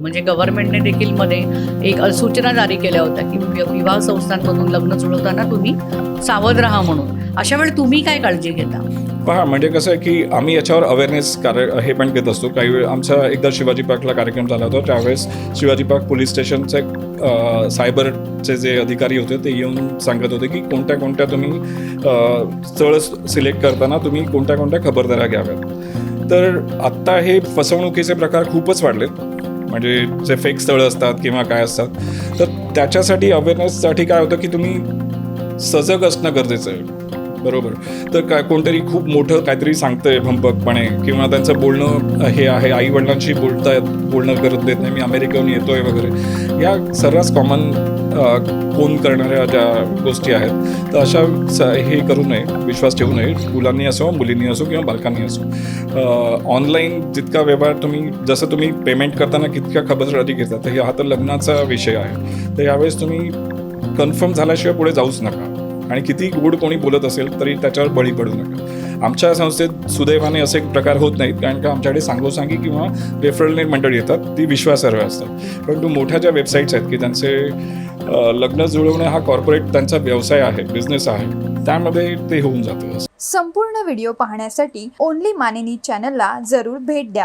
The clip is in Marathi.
म्हणजे गव्हर्नमेंटने देखील मध्ये एक सूचना जारी केल्या होत्या की विवाह संस्थांमधून लग्न जुळवताना तुम्ही सावध राहा म्हणून. अशा वेळी तुम्ही काय काळजी घेता? पहा, म्हणजे कसं आहे की आम्ही याच्यावर अवेअरनेस हे पण घेत असतो. काही वेळ आमचा एकदा शिवाजी पार्कला कार्यक्रम झाला होता, त्यावेळेस शिवाजी पार्क पोलीस स्टेशनचे सायबरचे जे अधिकारी होते ते येऊन सांगत होते की कोणत्या कोणत्या तुम्ही स्थळ सिलेक्ट करताना तुम्ही कोणत्या कोणत्या खबरदाऱ्या घ्याव्यात. तर आत्ता हे फसवणुकीचे प्रकार खूपच वाढलेत, म्हणजे जे फेक स्थळं असतात किंवा काय असतात. तर त्याच्यासाठी अवेअरनेससाठी काय होतं की तुम्ही सजग असणं गरजेचं आहे. बरोबर. तर कोणतरी खूप मोठं काहीतरी सांगतंय भंपकपणे किंवा त्यांचं बोलणं हे आहे, आईवडिलांशी बोलणं करत देत नाही, मी अमेरिकेहून येतोय वगैरे, या सर्रास कॉमन फोन करणाऱ्या ज्या गोष्टी आहेत, तर अशा हे करू नये, विश्वास ठेवू नये, मुलांनी असो, मुलींनी असो किंवा बालकांनी असो. ऑनलाईन जितका व्यवहार जसं तुम्ही पेमेंट करताना कितक्या खबरदारी घेतात, तर हा तर लग्नाचा विषय आहे. तर यावेळेस तुम्ही कन्फर्म झाल्याशिवाय पुढे जाऊच नका. आणि किती गोड कोणी बोलत असेल तरी त्याच्यावर बळी पडू नका. आमच्या संस्थेत सुदैवाने असे प्रकार होत नाहीत, कारण का आमच्याकडे सांगोसांगी किंवा रेफरल मंडळी येतात, ती विश्वासार्ह असतात. परंतु मोठ्या ज्या वेबसाईट्स आहेत की त्यांचे लग्न जुळवणे हा कॉर्पोरेट त्यांचा व्यवसाय आहे, बिझनेस आहे, त्यामध्ये ते होऊन जातं. संपूर्ण व्हिडिओ पाहण्यासाठी ओनली माने न्यूज चॅनलला जरूर भेट द्या.